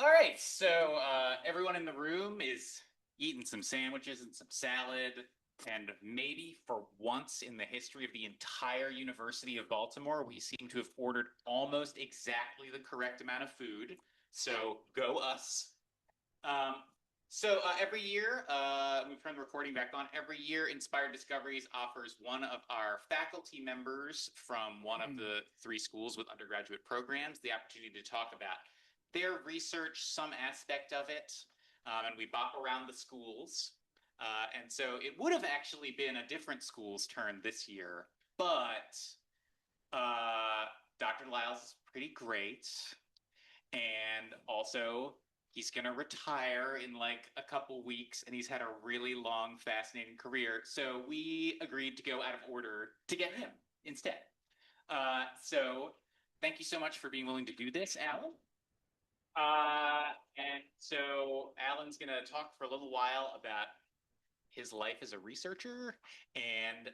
All right, so everyone in the room is eating some sandwiches and some salad, and maybe for once in the history of the entire University of Baltimore, we seem to have ordered almost exactly the correct amount of food. So go us. Um, every year, we've turned the recording back on. Every year, Inspired Discoveries offers one of our faculty members from one of the three schools with undergraduate programs the opportunity to talk about their research, some aspect of it, and we bop around the schools. And so it would have actually been a different school's turn this year, but uh, Dr. Lyles is pretty great. And also, he's going to retire in like a couple weeks, and he's had a really long, fascinating career. So we agreed to go out of order to get him instead. So thank you so much for being willing to do this, Alan. And so Alan's going to talk for a little while about his life as a researcher, and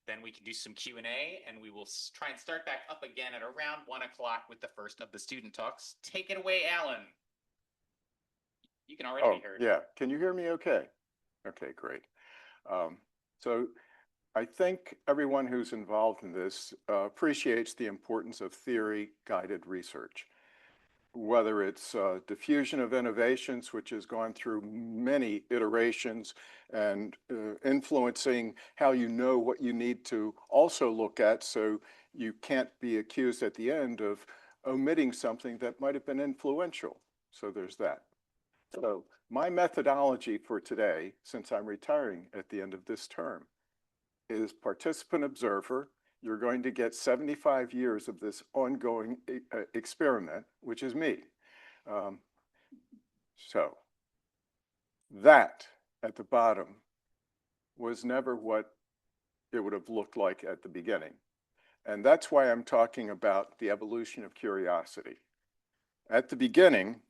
then we can do some Q&A, and we will try and start back up again at around 1 o'clock with the first of the student talks. Take it away, Alan. You can already be heard. Yeah. Can you hear me okay? Okay, great. So I think everyone who's involved in this appreciates the importance of theory-guided research. Whether it's diffusion of innovations, which has gone through many iterations and influencing how you know what you need to also look at, so you can't be accused at the end of omitting something that might have been influential. So there's that. So my methodology for today, since I'm retiring at the end of this term, is participant observer. You're going to get 75 years of this ongoing experiment, which is me. So that at the bottom was never what it would have looked like at the beginning. And that's why I'm talking about the evolution of curiosity. At the beginning,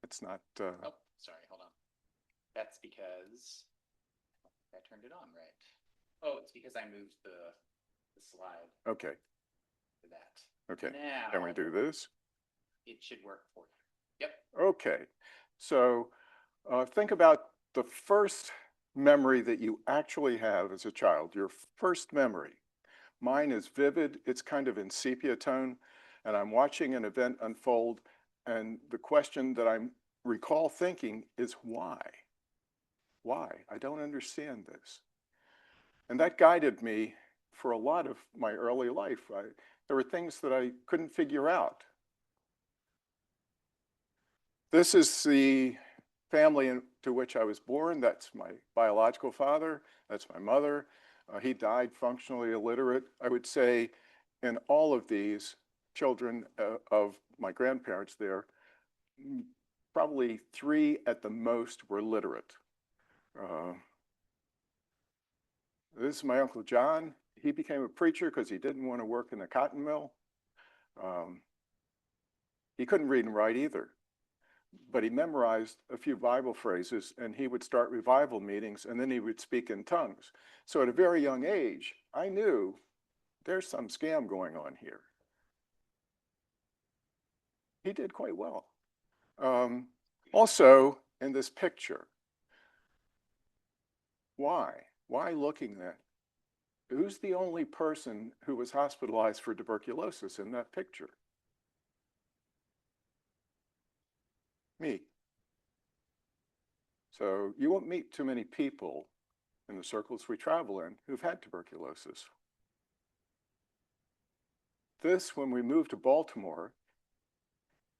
it's not. Oh, sorry, hold on. That's because I turned it on right. Oh, it's because I moved the slide. Okay. To that. Okay. Now, can we do this? It should work for you. Yep. Okay. So think about the first memory that you actually have as a child, your first memory. Mine is vivid. It's kind of in sepia tone, and I'm watching an event unfold, and the question that I recall thinking is why? Why? I don't understand this. And that guided me for a lot of my early life. There were things that I couldn't figure out. This is the family to which I was born. That's my biological father. That's my mother. He died functionally illiterate. I would say in all of these children of my grandparents there, probably 3 at the most were literate. This is my Uncle John. He became a preacher because he didn't want to work in the cotton mill. He couldn't read and write either, but he memorized a few Bible phrases, and he would start revival meetings, and then he would speak in tongues. So at a very young age, I knew there's some scam going on here. He did quite well. Also, in this picture, why? Why looking at? Who's the only person who was hospitalized for tuberculosis in that picture? Me. So you won't meet too many people in the circles we travel in who've had tuberculosis. This, when we moved to Baltimore,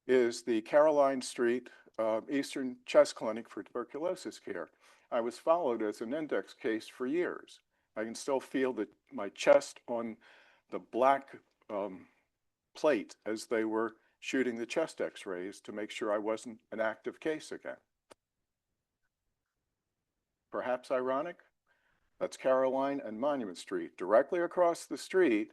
is the Caroline Street Eastern Chest Clinic for tuberculosis care. I was followed as an index case for years. I can still feel my chest on the black plate as they were shooting the chest x-rays to make sure I wasn't an active case again. Perhaps ironic? That's Caroline and Monument Street. Directly across the street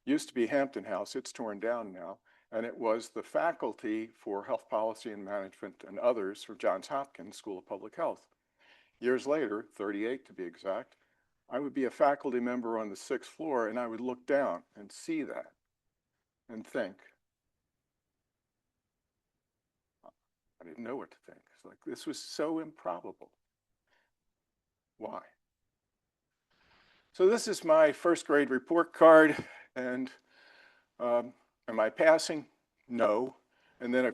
used to be Hampton House. It's torn down now. And it was the faculty for health policy and management and others from Johns Hopkins School of Public Health. Years later, 38 to be exact, I would be a faculty member on the 6th floor, and I would look down and see that. and think. I didn't know what to think. It's like, this was so improbable. Why? So this is my first grade report card, and am I passing? No. And then a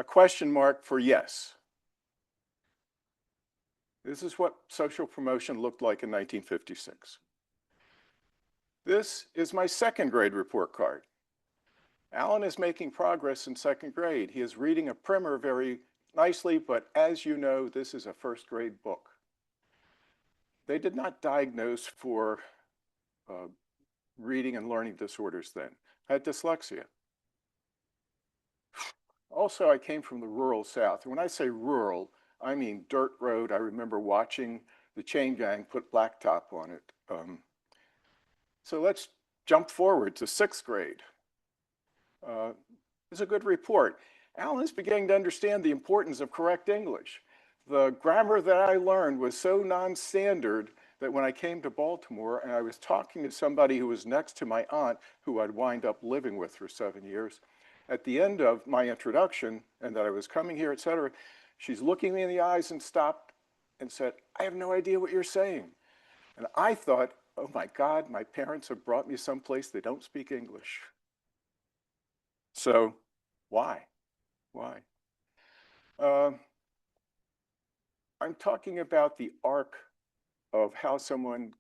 question mark for yes. This is what social promotion looked like in 1956. This is my second grade report card. Alan is making progress in second grade. He is reading a primer very nicely, but as you know, this is a first grade book. They did not diagnose for reading and learning disorders then. I had dyslexia. Also, I came from the rural South. When I say rural, I mean dirt road. I remember watching the chain gang put blacktop on it. So let's jump forward to sixth grade. It's a good report. Alan is beginning to understand the importance of correct English. The grammar that I learned was so non-standard that when I came to Baltimore and I was talking to somebody who was next to my aunt, who I'd wind up living with for 7 years, at the end of my introduction and that I was coming here, et cetera, she's looking me in the eyes and stopped and said, "I have no idea what you're saying." And I thought, oh my God, my parents have brought me someplace they don't speak English. So why? Why? I'm talking about the arc of how someone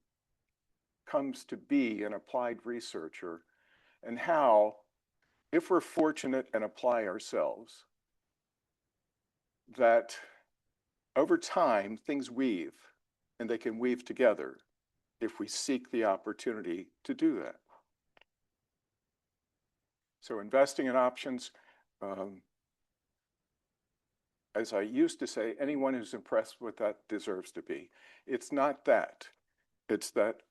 comes to be an applied researcher and how, if we're fortunate and apply ourselves, that over time things weave and they can weave together if we seek the opportunity to do that. So investing in options, as I used to say, anyone who's impressed with that deserves to be. It's not that. It's that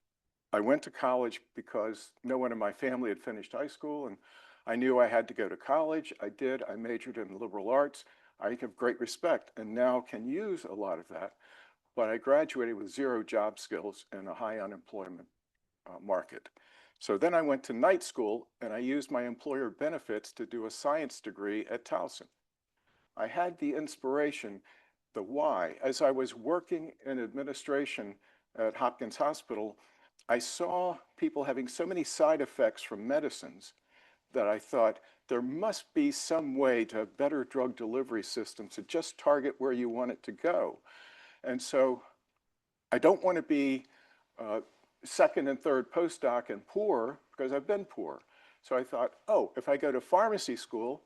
I went to college because no one in my family had finished high school, and I knew I had to go to college. I did. I majored in liberal arts. I have great respect and now can use a lot of that, but I graduated with 0 job skills in a high unemployment market. So then I went to night school and I used my employer benefits to do a science degree at Towson. I had the inspiration, the why. As I was working in administration at Hopkins Hospital, I saw people having so many side effects from medicines that I thought there must be some way to have better drug delivery systems to just target where you want it to go. And so I don't want to be second and third postdoc and poor, because I've been poor. So I thought, oh, if I go to pharmacy school,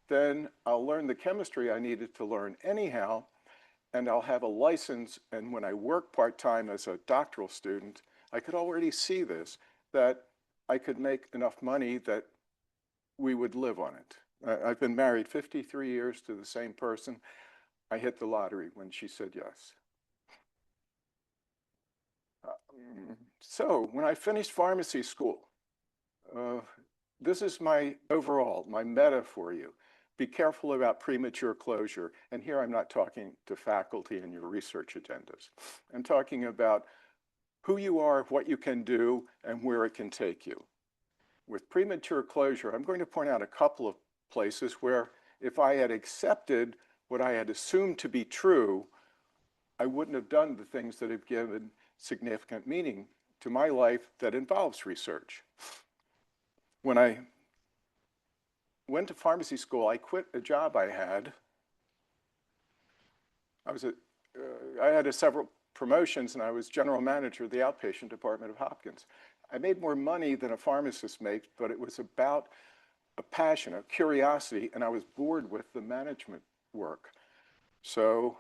then I'll learn the chemistry I needed to learn anyhow, and I'll have a license. And when I work part-time as a doctoral student, I could already see this, that I could make enough money that we would live on it. I've been married 53 years to the same person. I hit the lottery when she said yes. So when I finished pharmacy school, this is my overall, my meta for you. Be careful about premature closure. And here I'm not talking to faculty and your research agendas. I'm talking about who you are, what you can do, and where it can take you. With premature closure, I'm going to point out a couple of places where if I had accepted what I had assumed to be true, I wouldn't have done the things that have given significant meaning to my life that involves research. When I went to pharmacy school, I quit a job I had. I had several promotions and I was general manager of the outpatient department of Hopkins. I made more money than a pharmacist makes, but it was about a passion, a curiosity, and I was bored with the management work. So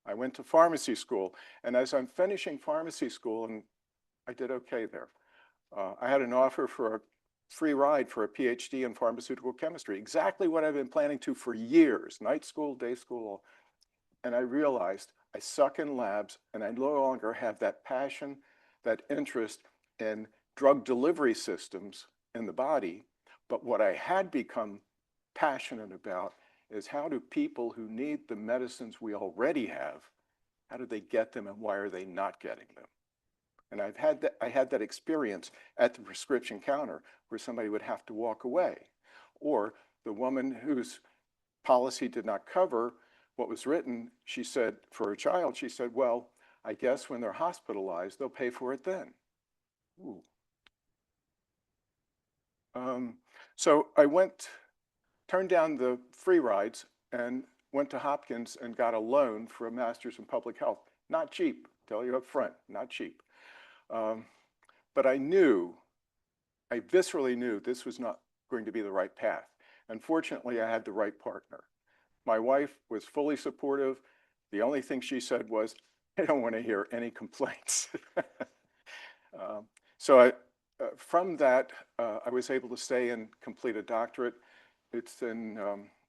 I went to pharmacy school, and as I'm finishing pharmacy school, and I did okay there, I had an offer for a free ride for a PhD in pharmaceutical chemistry, exactly what I've been planning to for years, night school, day school, and I realized I suck in labs and I no longer have that passion, that interest in drug delivery systems in the body. But what I had become passionate about is how do people who need the medicines we already have, how do they get them and why are they not getting them? And I had that experience at the prescription counter where somebody would have to walk away. Or the woman whose policy did not cover what was written, she said, for her child, she said, well, I guess when they're hospitalized, they'll pay for it then. Ooh. So I turned down the free rides and went to Hopkins and got a loan for a master's in public health. Not cheap, tell you up front, not cheap. But I viscerally knew this was not going to be the right path. Unfortunately, I had the right partner. My wife was fully supportive. The only thing she said was, I don't want to hear any complaints. From that, I was able to stay and complete a doctorate. It's in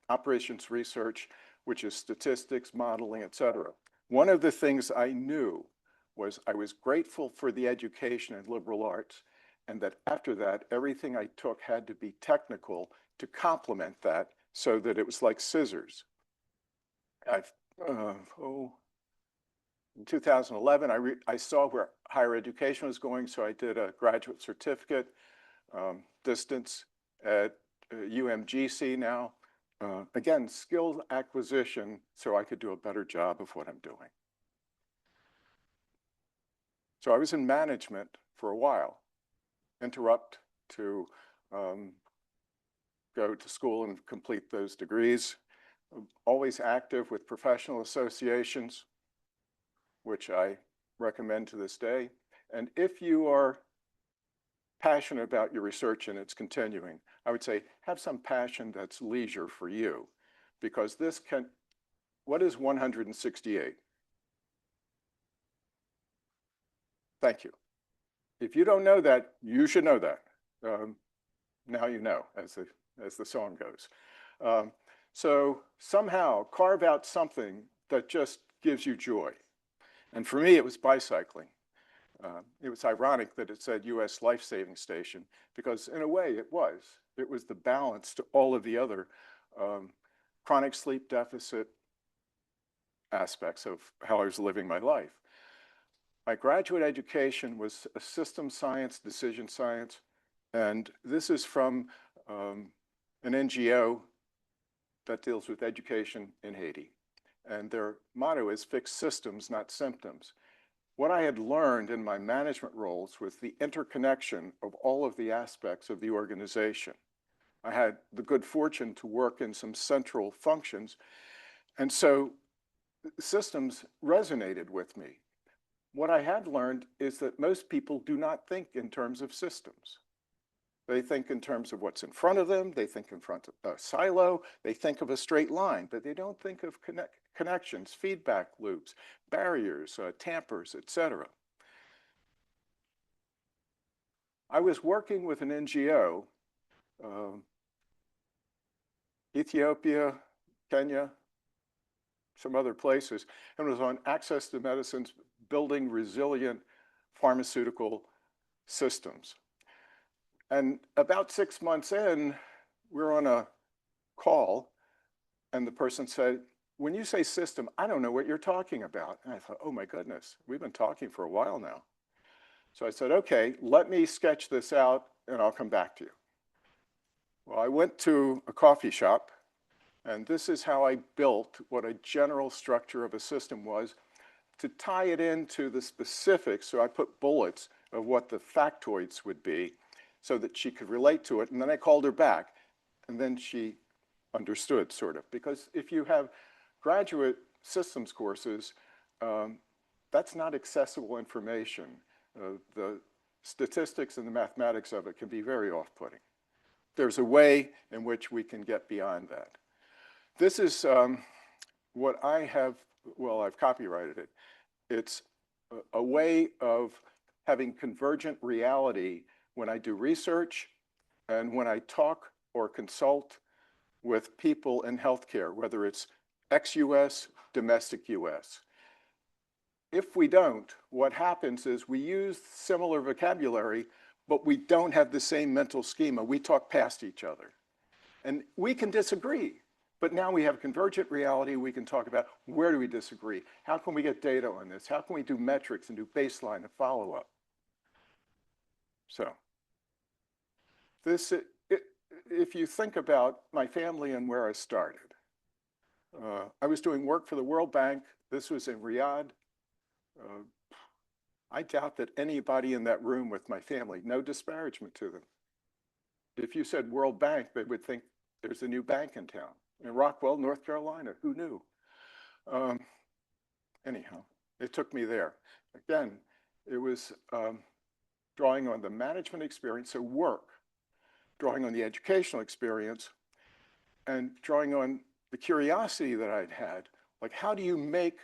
operations research, which is statistics, modeling, et cetera. One of the things I knew was I was grateful for the education in liberal arts, and that after that, everything I took had to be technical to complement that so that it was like scissors. In 2011, I saw where higher education was going, so I did a graduate certificate, distance at UMGC now. Again, skill acquisition so I could do a better job of what I'm doing. So I was in management for a while, interrupt to go to school and complete those degrees. Always active with professional associations, which I recommend to this day. And if you are passionate about your research and it's continuing, I would say have some passion that's leisure for you, because this can, what is 168? Thank you. If you don't know that, you should know that. Now you know, as the song goes. So somehow carve out something that just gives you joy. And for me, it was bicycling. It was ironic that it said U.S. Life-Saving Station, because in a way it was. It was the balance to all of the other chronic sleep deficit aspects of how I was living my life. My graduate education was a systems science, decision science, and this is from an NGO that deals with education in Haiti. And their motto is fix systems, not symptoms. What I had learned in my management roles was the interconnection of all of the aspects of the organization. I had the good fortune to work in some central functions, and so systems resonated with me. What I had learned is that most people do not think in terms of systems. They think in terms of what's in front of them, they think in front of a silo, they think of a straight line, but they don't think of connections, feedback loops, barriers, tampers, etc. I was working with an NGO, Ethiopia, Kenya, some other places, and was on access to medicines, building resilient pharmaceutical systems. And about 6 months in, we're on a call, and the person said, when you say system, I don't know what you're talking about. And I thought, oh my goodness, we've been talking for a while now. So I said, okay, let me sketch this out and I'll come back to you. Well, I went to a coffee shop, and this is how I built what a general structure of a system was to tie it into the specifics. So I put bullets of what the factoids would be so that she could relate to it. And then I called her back, and then she understood, sort of. Because if you have graduate systems courses, that's not accessible information. The statistics and the mathematics of it can be very off-putting. There's a way in which we can get beyond that. This is what I have, well, I've copyrighted it. It's a way of having convergent reality when I do research and when I talk or consult with people in healthcare, whether it's ex-US, domestic US. If we don't, what happens is we use similar vocabulary, but we don't have the same mental schema. We talk past each other. And we can disagree, but now we have convergent reality. We can talk about where do we disagree? How can we get data on this? How can we do metrics and do baseline and follow-up? So if you think about my family and where I started, I was doing work for the World Bank. This was in Riyadh. I doubt that anybody in that room with my family, no disparagement to them. If you said World Bank, they would think there's a new bank in town. In Rockwell, North Carolina, who knew? Anyhow, it took me there. Again, it was drawing on the management experience, so work, drawing on the educational experience, and drawing on the curiosity that I'd had. Like, how do you make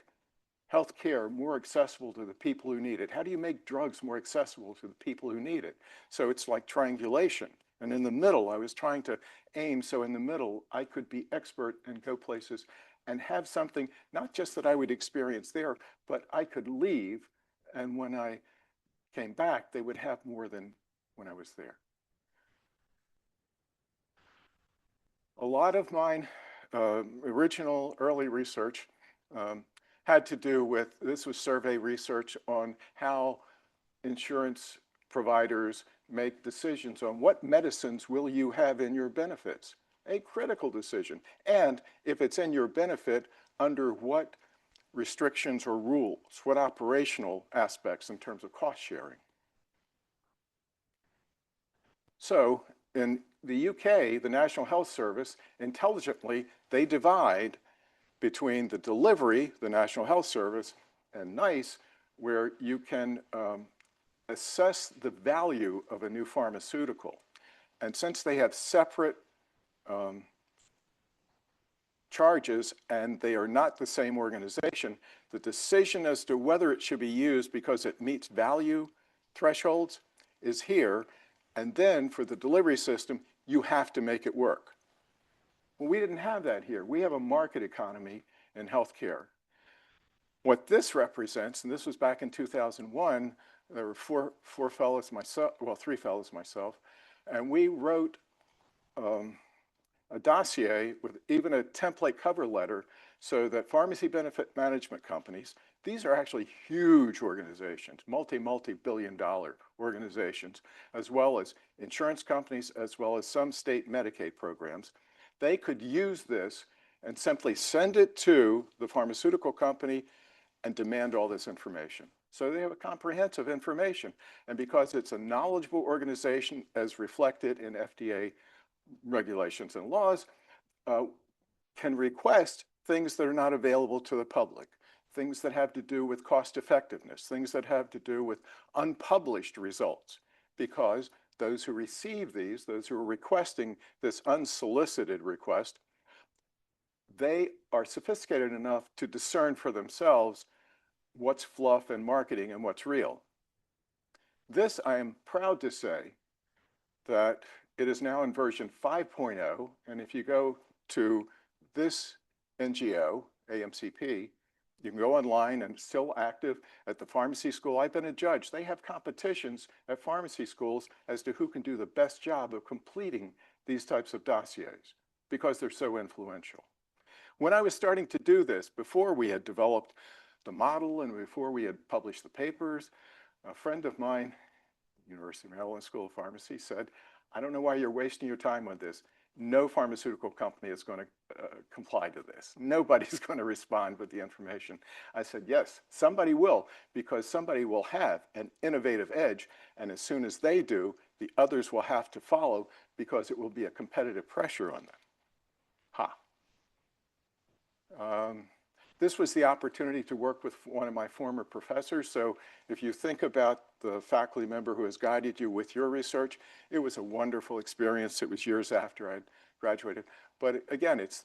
healthcare more accessible to the people who need it? How do you make drugs more accessible to the people who need it? So it's like triangulation. And in the middle, I was trying to aim so in the middle, I could be expert and go places and have something, not just that I would experience there, but I could leave. And when I came back, they would have more than when I was there. A lot of mine original early research had to do with, this was survey research on how insurance providers make decisions on what medicines will you have in your benefits. A critical decision. And if it's in your benefit, under what restrictions or rules, what operational aspects in terms of cost sharing. So in the UK, the National Health Service, intelligently, they divide between the delivery, the National Health Service, and NICE, where you can assess the value of a new pharmaceutical. And since they have separate charges and they are not the same organization, the decision as to whether it should be used because it meets value thresholds is here. And then for the delivery system, you have to make it work. Well, we didn't have that here. We have a market economy in healthcare. What this represents, and this was back in 2001, there were four fellows, myself, well, three fellows, myself, and we wrote a dossier with even a template cover letter so that pharmacy benefit management companies, these are actually huge organizations, multi-billion dollar organizations, as well as insurance companies, as well as some state Medicaid programs. They could use this and simply send it to the pharmaceutical company and demand all this information. So they have a comprehensive information. And because it's a knowledgeable organization as reflected in FDA regulations and laws, can request things that are not available to the public, things that have to do with cost effectiveness, things that have to do with unpublished results, because those who receive these, those who are requesting this unsolicited request, they are sophisticated enough to discern for themselves what's fluff and marketing and what's real. This, I am proud to say that it is now in version 5.0, and if you go to this NGO, AMCP, you can go online and it's still active at the pharmacy school. I've been a judge. They have competitions at pharmacy schools as to who can do the best job of completing these types of dossiers because they're so influential. When I was starting to do this, before we had developed the model and before we had published the papers, a friend of mine, University of Maryland School of Pharmacy, said, I don't know why you're wasting your time on this. No pharmaceutical company is going to comply to this. Nobody's going to respond with the information. I said, yes, somebody will, because somebody will have an innovative edge. And as soon as they do, the others will have to follow because it will be a competitive pressure on them. This was the opportunity to work with one of my former professors. So if you think about the faculty member who has guided you with your research, it was a wonderful experience. It was years after I'd graduated. But again, it's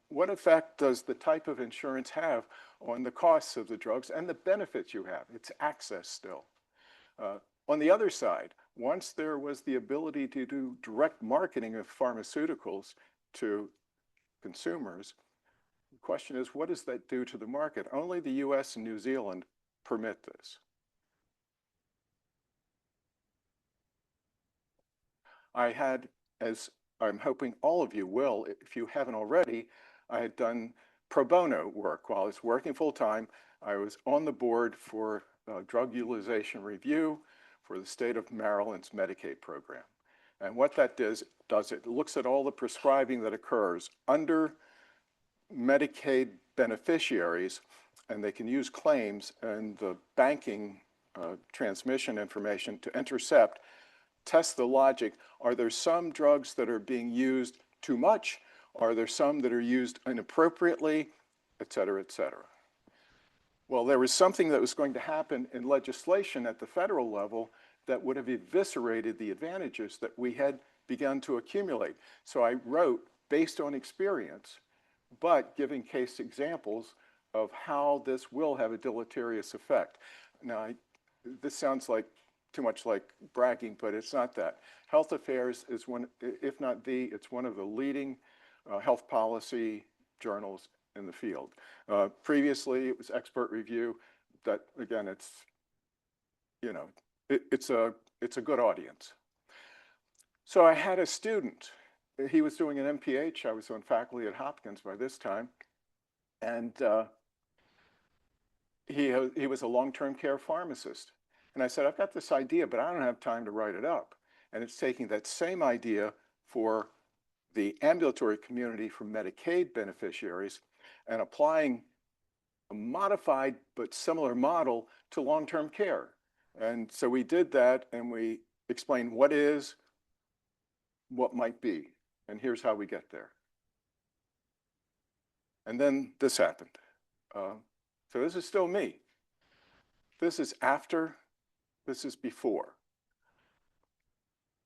what effect does the type of insurance have on the costs of the drugs and the benefits you have? It's access still. On the other side, once there was the ability to do direct marketing of pharmaceuticals to consumers, the question is, what does that do to the market? Only the US and New Zealand permit this. I had, as I'm hoping all of you will, if you haven't already, I had done pro bono work. While I was working full-time, I was on the board for drug utilization review for the state of Maryland's Medicaid program. And what that does it looks at all the prescribing that occurs under Medicaid beneficiaries, and they can use claims and the banking transmission information to intercept, test the logic. Are there some drugs that are being used too much? Are there some that are used inappropriately, et cetera, et cetera? Well, there was something that was going to happen in legislation at the federal level that would have eviscerated the advantages that we had begun to accumulate. So I wrote, based on experience, but giving case examples of how this will have a deleterious effect. Now, this sounds like too much like bragging, but it's not that. Health Affairs is one, if not it's one of the leading health policy journals in the field. Previously, it was Expert Review. That, again, it's, you know, it's a good audience. So I had a student. He was doing an MPH. I was on faculty at Hopkins by this time. And he was a long-term care pharmacist. And I said, I've got this idea, but I don't have time to write it up. And it's taking that same idea for the ambulatory community for Medicaid beneficiaries and applying a modified but similar model to long-term care. And so we did that, and we explained what is, what might be, and here's how we get there. And then this happened. So this is still me. This is after, this is before.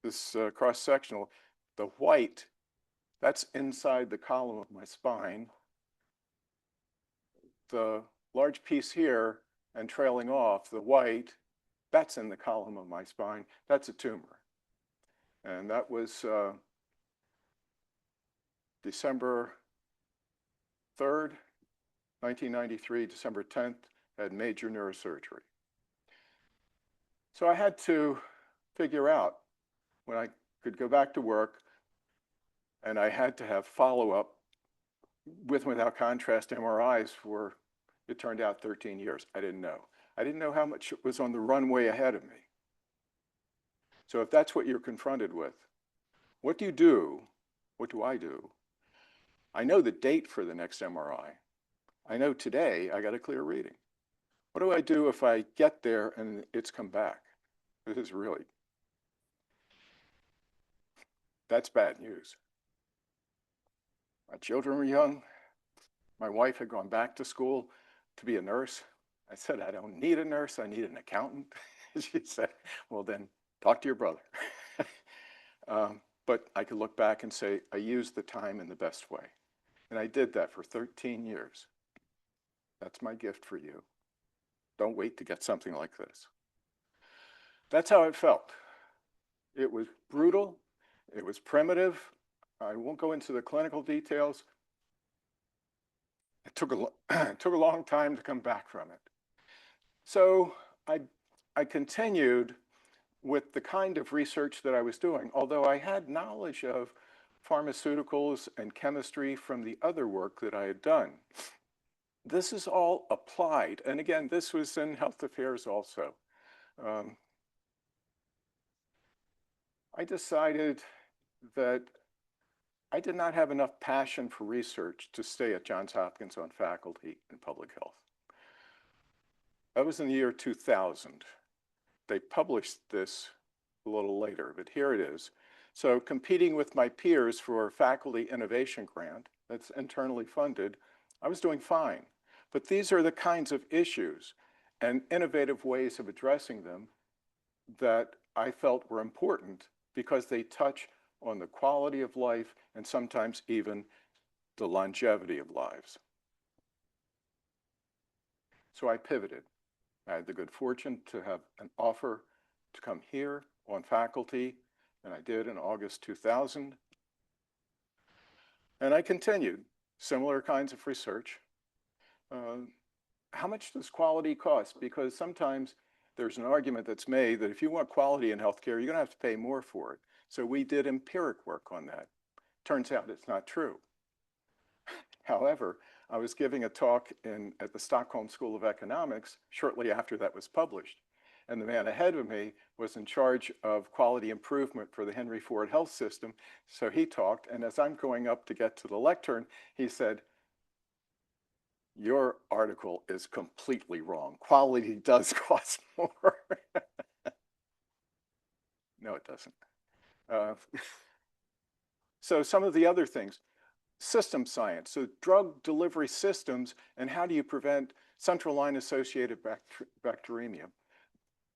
This cross-sectional, the white, that's inside the column of my spine. The large piece here and trailing off, the white, that's in the column of my spine. That's a tumor. And that was December 3rd, 1993, December 10th, had major neurosurgery. So I had to figure out when I could go back to work, and I had to have follow-up with and without contrast MRIs for, it turned out, 13 years. I didn't know. I didn't know how much was on the runway ahead of me. So if that's what you're confronted with, what do you do? What do? I know the date for the next MRI. I know today I got a clear reading. What do I do if I get there and it's come back? This is really, that's bad news. My children were young. My wife had gone back to school to be a nurse. I said, I don't need a nurse, I need an accountant. She said, well then, talk to your brother. But I could look back and say, I used the time in the best way. And I did that for 13 years. That's my gift for you. Don't wait to get something like this. That's how it felt. It was brutal. It was primitive. I won't go into the clinical details. It took a long time to come back from it. So I continued with the kind of research that I was doing, although I had knowledge of pharmaceuticals and chemistry from the other work that I had done. This is all applied. And again, this was in health affairs also. I decided that I did not have enough passion for research to stay at Johns Hopkins on faculty in public health. That was in the year 2000. They published this a little later, but here it is. So competing with my peers for a faculty innovation grant that's internally funded, I was doing fine. But these are the kinds of issues and innovative ways of addressing them that I felt were important because they touch on the quality of life and sometimes even the longevity of lives. So I pivoted. I had the good fortune to have an offer to come here on faculty, and I did in August 2000. And I continued similar kinds of research. How much does quality cost? Because sometimes there's an argument that's made that if you want quality in healthcare, you're going to have to pay more for it. So we did empiric work on that. Turns out it's not true. However, I was giving a talk at the Stockholm School of Economics shortly after that was published. And the man ahead of me was in charge of quality improvement for the Henry Ford Health System. So he talked, and as I'm going up to get to the lectern, he said, "Your article is completely wrong. Quality does cost more." No, it doesn't. So some of the other things, system science, so drug delivery systems, and how do you prevent central line associated bacteremia?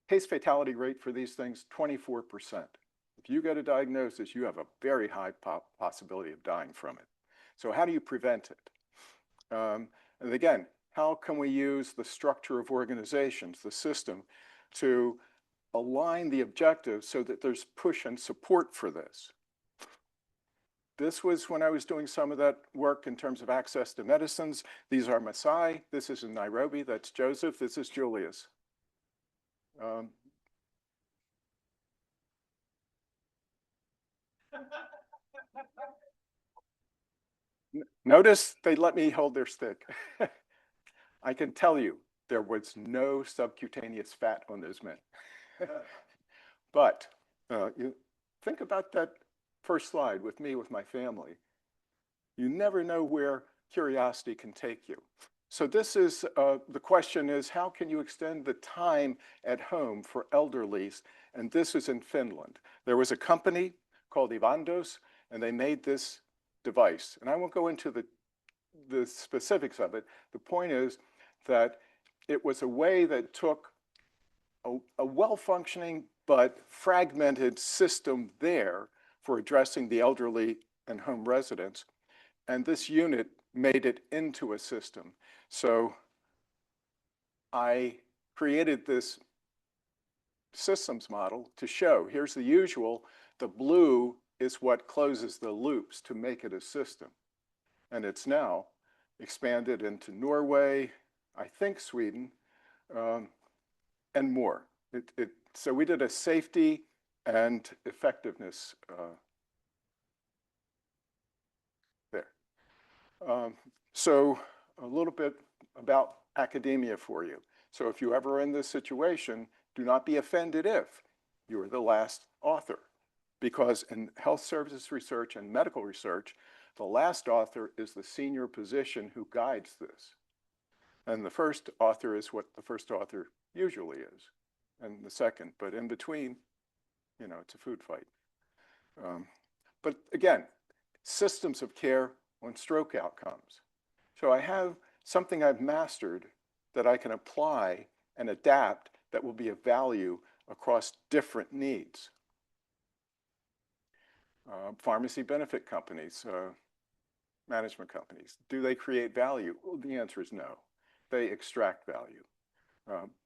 Case fatality rate for these things, 24%. If you get a diagnosis, you have a very high possibility of dying from it. So how do you prevent it? And again, how can we use the structure of organizations, the system, to align the objectives so that there's push and support for this? This was when I was doing some of that work in terms of access to medicines. These are Masai. This is in Nairobi. That's Joseph. This is Julius. Notice they let me hold their stick. I can tell you there was no subcutaneous fat on those men. But you think about that first slide with me, with my family. You never know where curiosity can take you. So this is, the question is, how can you extend the time at home for elderlies? And this is in Finland. There was a company called Ivandos, and they made this device. And I won't go into the specifics of it. The point is that it was a way that took a well-functioning but fragmented system there for addressing the elderly and home residents. And this unit made it into a system. So I created this systems model to show, here's the usual, the blue is what closes the loops to make it a system. And it's now expanded into Norway, I think Sweden, and more. So we did a safety and effectiveness there. So a little bit about academia for you. So if you ever are in this situation, do not be offended if you are the last author, because in health services research and medical research, the last author is the senior position who guides this. And the first author is what the first author usually is, and the second, but in between, you know, it's a food fight. But again, systems of care on stroke outcomes. So I have something I've mastered that I can apply and adapt that will be of value across different needs. Pharmacy benefit companies, management companies, do they create value? Well, the answer is no. They extract value.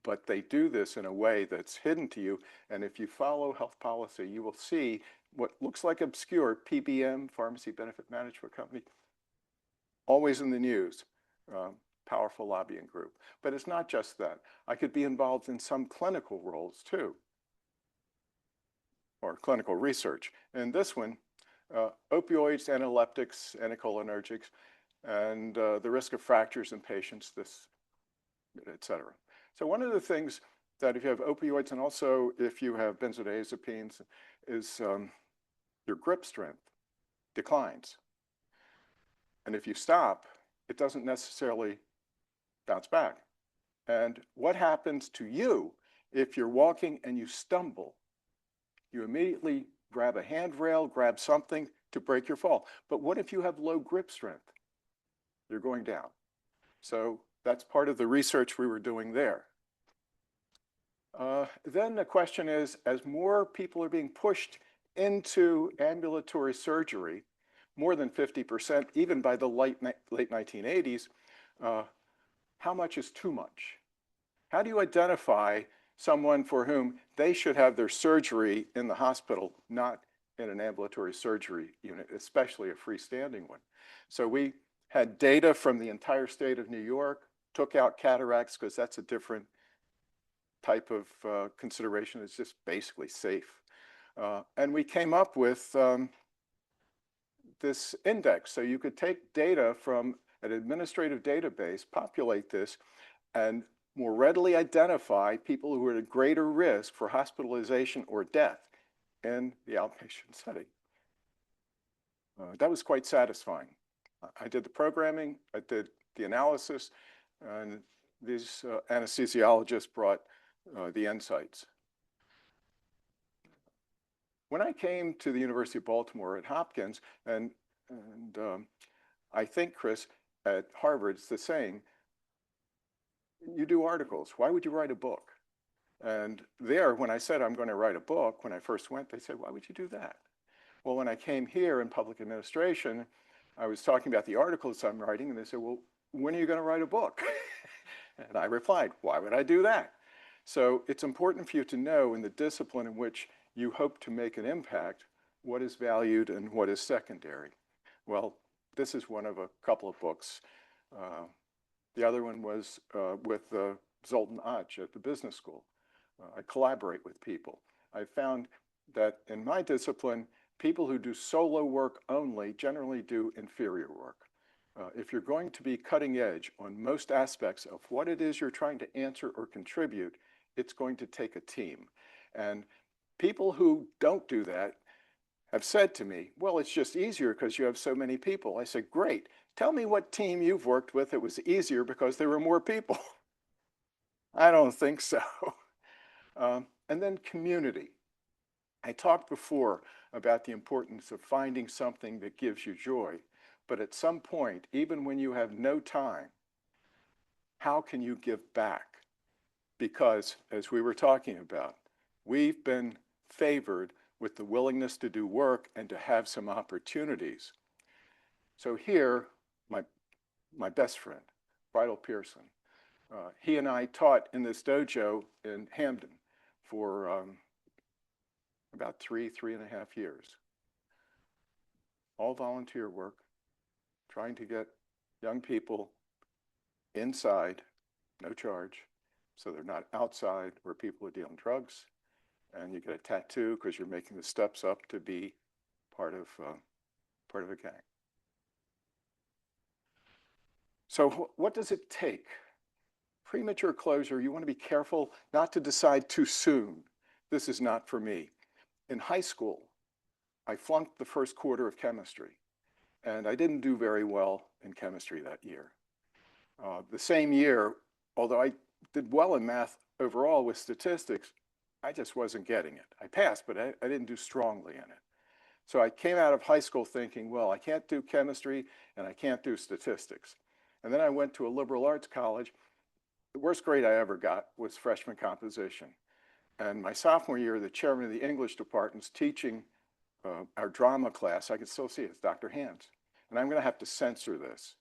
But they do this in a way that's hidden to you. And if you follow health policy, you will see what looks like obscure PBM, pharmacy benefit management company, always in the news, powerful lobbying group. But it's not just that. I could be involved in some clinical roles too, or clinical research. And this one, opioids, analeptics, anticholinergics, and the risk of fractures in patients, this, et cetera. So one of the things that if you have opioids and also if you have benzodiazepines is your grip strength declines. And if you stop, it doesn't necessarily bounce back. And what happens to you if you're walking and you stumble? You immediately grab a handrail, grab something to break your fall. But what if you have low grip strength? You're going down. So that's part of the research we were doing there. Then the question is, as more people are being pushed into ambulatory surgery, more than 50%, even by the late 1980s, how much is too much? How do you identify someone for whom they should have their surgery in the hospital, not in an ambulatory surgery unit, especially a freestanding one? So we had data from the entire state of New York, took out cataracts because that's a different type of consideration. It's just basically safe. And we came up with this index. So you could take data from an administrative database, populate this, and more readily identify people who are at greater risk for hospitalization or death in the outpatient setting. That was quite satisfying. I did the programming, I did the analysis, and these anesthesiologists brought the insights. When I came to the University of Baltimore at Hopkins, and I think, Chris, at Harvard, it's the same, you do articles. Why would you write a book? And there, when I said I'm going to write a book, when I first went, they said, why would you do that? Well, when I came here in public administration, I was talking about the articles I'm writing, and they said, well, when are you going to write a book? And I replied, why would I do that? So it's important for you to know in the discipline in which you hope to make an impact, what is valued and what is secondary. Well, this is one of a couple of books. The other one was with Zoltan Ach at the business school. I collaborate with people. I found that in my discipline, people who do solo work only generally do inferior work. If you're going to be cutting edge on most aspects of what it is you're trying to answer or contribute, it's going to take a team. And people who don't do that have said to me, well, it's just easier because you have so many people. I said, great. Tell me what team you've worked with that was easier because there were more people. I don't think so. And then community. I talked before about the importance of finding something that gives you joy. But at some point, even when you have no time, how can you give back? Because, as we were talking about, we've been favored with the willingness to do work and to have some opportunities. So here, my best friend, Bridal Pearson, he and I taught in this dojo in Hamden for about 3.5 years. All volunteer work, trying to get young people inside, no charge, so they're not outside where people are dealing drugs, and you get a tattoo because you're making the steps up to be part of a gang. So what does it take? Premature closure, you want to be careful not to decide too soon. This is not for me. In high school, I flunked the first quarter of chemistry, and I didn't do very well in chemistry that year. The same year, although I did well in math overall with statistics, I just wasn't getting it. I passed, but I didn't do strongly in it. So I came out of high school thinking, well, I can't do chemistry and I can't do statistics. And then I went to a liberal arts college. The worst grade I ever got was freshman composition. And my sophomore year, the chairman of the English department was teaching our drama class. I can still see it, it's Dr. Hands. And I'm going to have to censor this.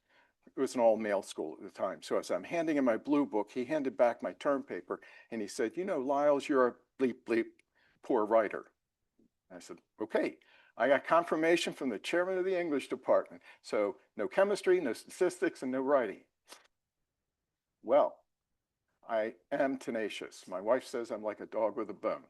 It was an all-male school at the time. So as I'm handing him my blue book, he handed back my term paper and he said, you know, Lyles, you're a bleep, bleep, poor writer. And I said, okay. I got confirmation from the chairman of the English department. So no chemistry, no statistics, and no writing. Well, I am tenacious. My wife says I'm like a dog with a bone.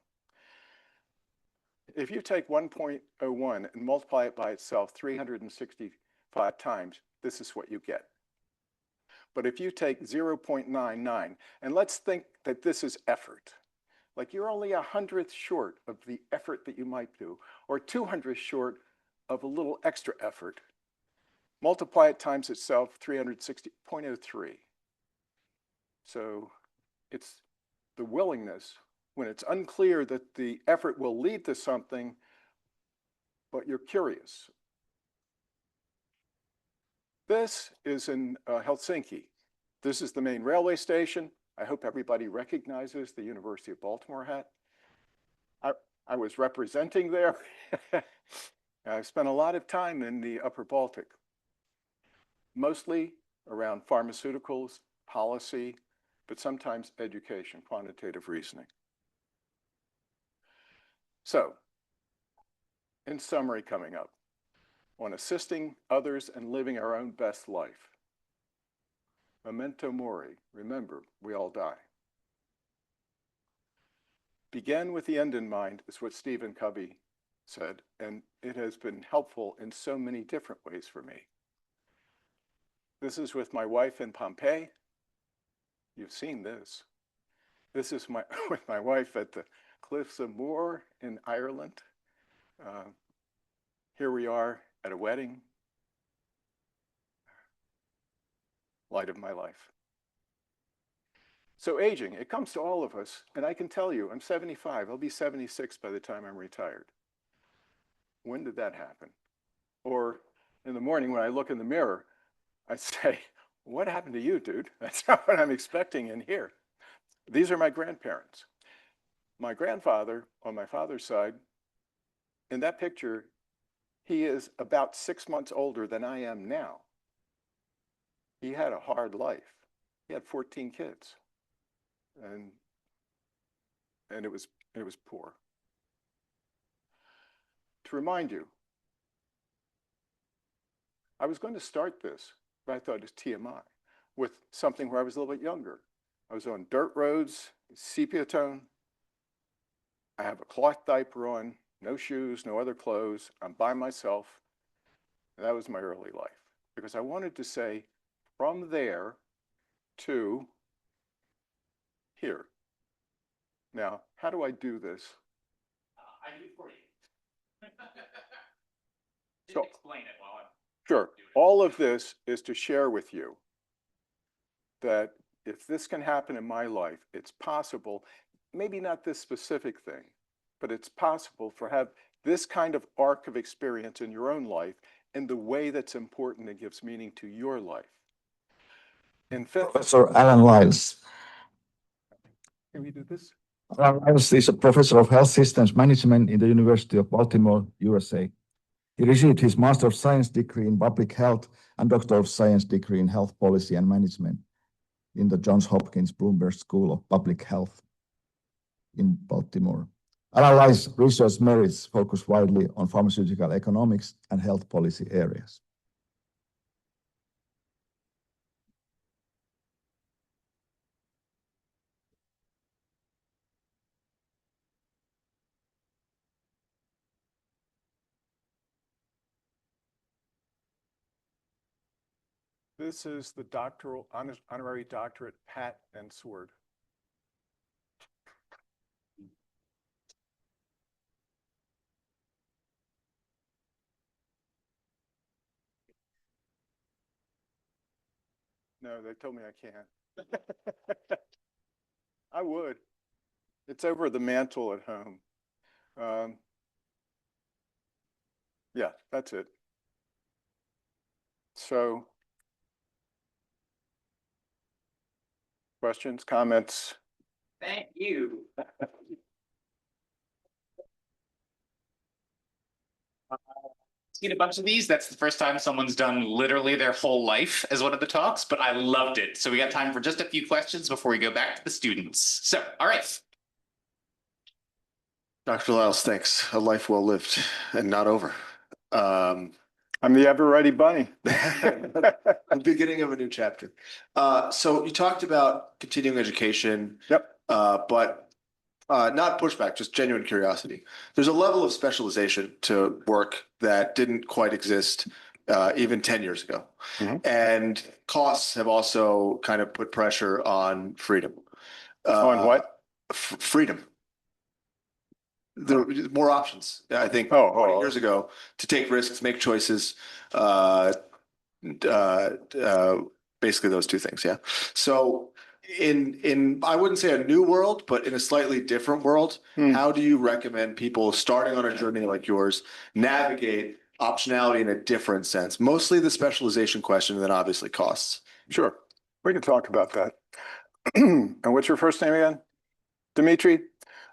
If you take 1.01 and multiply it by itself 365 times, this is what you get. But if you take 0.99, and let's think that this is effort, like you're only 100th short of the effort that you might do, or 200th short of a little extra effort, multiply it times itself 360.03. So it's the willingness, when it's unclear that the effort will lead to something, but you're curious. This is in Helsinki. This is the main railway station. I hope everybody recognizes the University of Baltimore hat. I was representing there. I've spent a lot of time in the Upper Baltic, mostly around pharmaceuticals, policy, but sometimes education, quantitative reasoning. So, in summary coming up, on assisting others and living our own best life. Memento mori, remember, we all die. Begin with the end in mind is what Stephen Covey said, and it has been helpful in so many different ways for me. This is with my wife in Pompeii. you've seen this. This is with my wife at the Cliffs of Moher in Ireland. Here we are at a wedding. Light of my life. So aging, it comes to all of us, and I can tell you, I'm 75. I'll be 76 by the time I'm retired. When did that happen? Or in the morning when I look in the mirror, I say, what happened to you, dude? That's not what I'm expecting in here. These are my grandparents. My grandfather, on my father's side, in that picture, he is about 6 months older than I am now. He had a hard life. He had 14 kids. And it was poor. To remind you, I was going to start this, but I thought it was TMI, with something where I was a little bit younger. I was on dirt roads, sepia tone. I have a cloth diaper on, no shoes, no other clothes. I'm by myself. And that was my early life, because I wanted to say from there to here. Now, how do I do this? I do it for you. So, explain it while I'm sure. All of this is to share with you that if this can happen in my life, it's possible, maybe not this specific thing, but it's possible for have this kind of arc of experience in your own life in the way that's important and gives meaning to your life. In fifth, Professor Alan Lyles. can we do this? Alan Lyles is a professor of health systems management in the University of Baltimore, USA. He received his Master of Science degree in public health and Doctor of Science degree in health policy and management in the Johns Hopkins Bloomberg School of Public Health in Baltimore. Alan Lyles' research merits focus widely on pharmaceutical economics and health policy areas. This is the honorary doctorate, Pat and Sword. No, they told me I can't. I would. It's over the mantle at home. Yeah, that's it. So, questions, comments? Thank you. Seen a bunch of these. That's the first time someone's done literally their whole life as one of the talks, but I loved it. So we got time for just a few questions before we go back to the students. So, all right. Dr. Lyles, thanks. A life well lived and not over. I'm the ever-ready bunny. The beginning of a new chapter. So you talked about continuing education. Yep. But not pushback, just genuine curiosity. There's a level of specialization to work that didn't quite exist even 10 years ago. Mhm. And costs have also kind of put pressure on freedom. On what? Freedom. There are more options, I think, 20 years ago to take risks, make choices, basically those two things. Yeah. So in I wouldn't say a new world, but in a slightly different world, how do you recommend people starting on a journey like yours navigate optionality in a different sense? Mostly the specialization question, and then obviously costs. Sure. We can talk about that. And what's your first name again? Dimitri?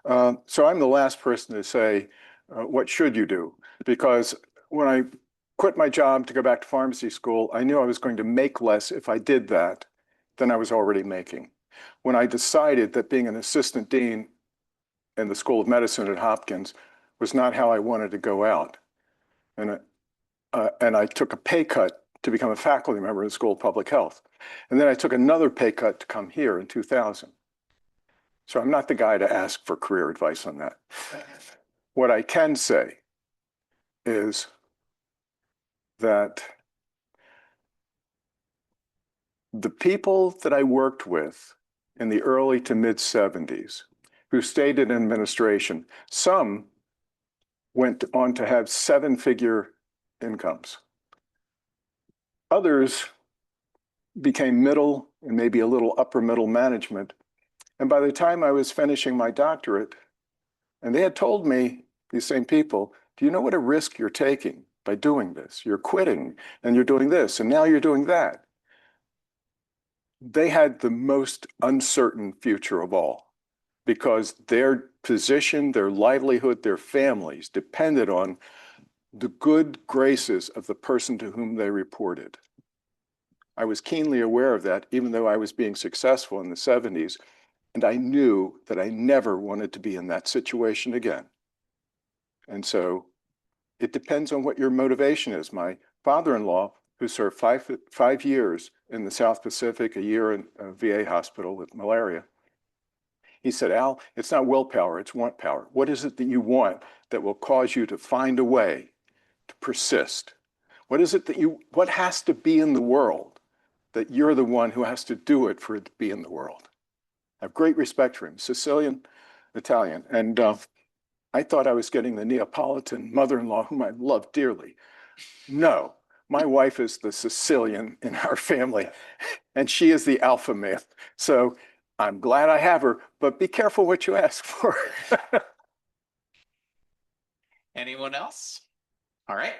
So I'm the last person to say, what should you do? Because when I quit my job to go back to pharmacy school, I knew I was going to make less if I did that than I was already making. When I decided that being an assistant dean in the School of Medicine at Hopkins was not how I wanted to go out, and I took a pay cut to become a faculty member in the School of Public Health. And then I took another pay cut to come here in 2000. So I'm not the guy to ask for career advice on that. What I can say is that the people that I worked with in the early to mid 70s who stayed in administration. Some went on to have 7-figure incomes. Others became middle and maybe a little upper middle management. And by the time I was finishing my doctorate, and they had told me, these same people, do you know what a risk you're taking by doing this? You're quitting and you're doing this and now you're doing that. They had the most uncertain future of all because their position, their livelihood, their families depended on the good graces of the person to whom they reported. I was keenly aware of that, even though I was being successful in the 70s, and I knew that I never wanted to be in that situation again. And so it depends on what your motivation is. My father-in-law, who served five years in the South Pacific, a year in a VA hospital with malaria, he said, Al, it's not willpower, it's want power. What is it that you want that will cause you to find a way to persist? What is it that what has to be in the world that you're the one who has to do it for it to be in the world? I have great respect for him, Sicilian, Italian. And I thought I was getting the Neapolitan mother-in-law whom I love dearly. No, my wife is the Sicilian in our family, and she is the alpha male. So I'm glad I have her, but be careful what you ask for. Anyone else? All right.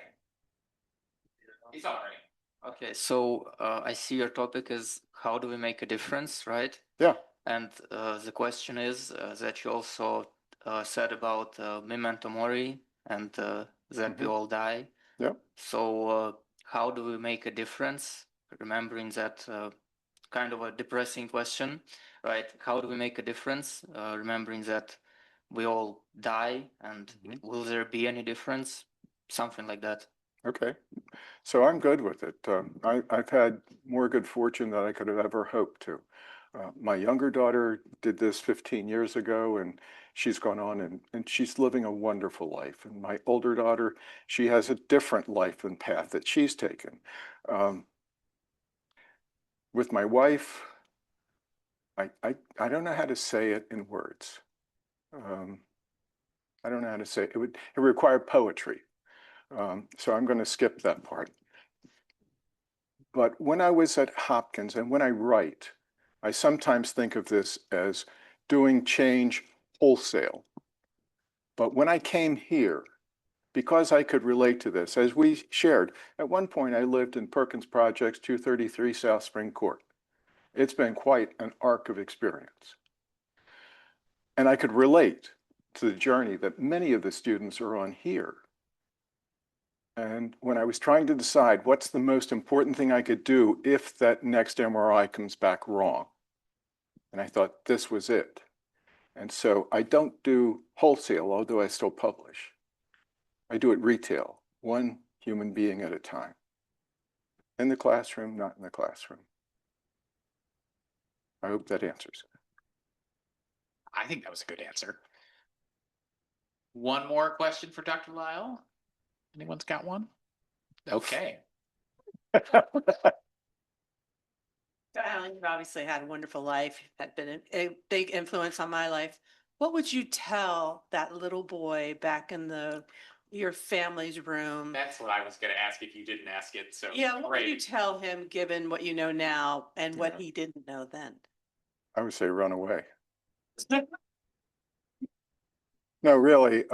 He's all right. Okay, so I see your topic is how do we make a difference, right? Yeah. And the question is that you also said about memento mori and that we all die. Yeah. So how do we make a difference? Remembering that kind of a depressing question, right? How do we make a difference? Remembering that we all die, and will there be any difference? Something like that. Okay. So I'm good with it. I've had more good fortune than I could have ever hoped to. My younger daughter did this 15 years ago, and she's gone on and she's living a wonderful life. And my older daughter, she has a different life and path that she's taken. With my wife, I don't know how to say it in words. I don't know how to say it. It would require poetry. So I'm going to skip that part. But when I was at Hopkins and when I write, I sometimes think of this as doing change wholesale. But when I came here, because I could relate to this, as we shared, at one point I lived in Perkins Projects, 233 South Spring Court. It's been quite an arc of experience. And I could relate to the journey that many of the students are on here. And when I was trying to decide what's the most important thing I could do if that next MRI comes back wrong, and I thought this was it. And so I don't do wholesale, although I still publish. I do it retail, one human being at a time. In the classroom, not in the classroom. I hope that answers it. I think that was a good answer. One more question for Dr. Lyle. Anyone's got one? Okay. So Alan, you've obviously had a wonderful life, had been a big influence on my life. What would you tell that little boy back in your family's room? That's what I was going to ask if you didn't ask it. So Yeah, what would you great. tell him given what you know now and what Yeah. he didn't know then? I would say run away. No, really.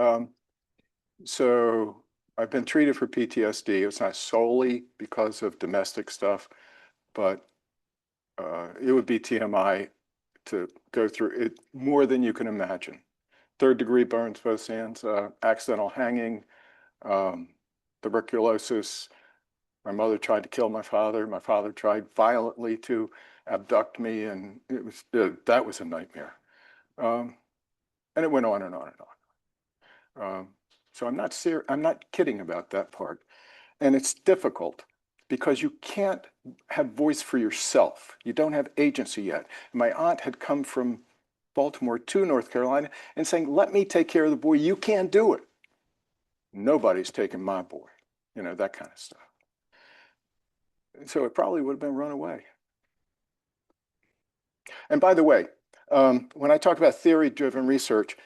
So I've been treated for PTSD. It's not solely because of domestic stuff, but it would be TMI to go through it more than you can imagine. 3rd-degree burns both hands, accidental hanging, tuberculosis. My mother tried to kill my father. My father tried violently to abduct me, and that was a nightmare. And it went on and on and on. So I'm not kidding about that part. And it's difficult because you can't have voice for yourself. You don't have agency yet. My aunt had come from Baltimore to North Carolina and saying, let me take care of the boy. You can't do it. Nobody's taking my boy, that kind of stuff. So it probably would have been run away. And by the way, when I talk about theory-driven research,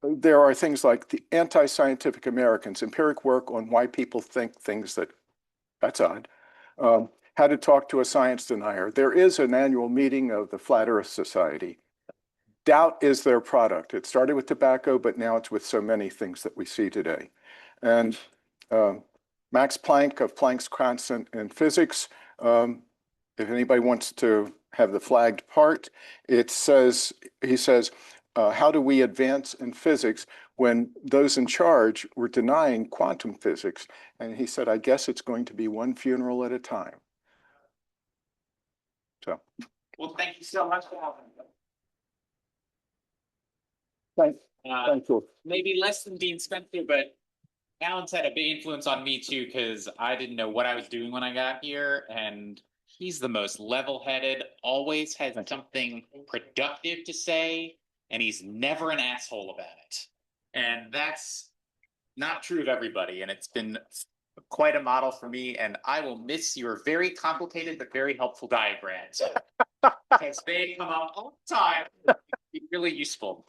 there are things like the anti-scientific Americans, empiric work on why people think things that's odd. How to talk to a science denier. There is an annual meeting of the Flat Earth Society. Doubt is their product. It started with tobacco, but now it's with so many things that we see today. And Max Planck of Planck's constant in physics, if anybody wants to have the flagged part, he says, how do we advance in physics when those in charge were denying quantum physics? And he said, I guess it's going to be one funeral at a time. So. Well, thank you so much for having me. Thank you. Maybe less than Dean Spencer, but Alan's had a big influence on me too, because I didn't know what I was doing when I got here, and he's the most level-headed, always has something productive to say, and he's never an asshole about it. And that's not true of everybody, and it's been quite a model for me, and I will miss your very complicated but very helpful diagrams. Because they come up all the time. Be really useful.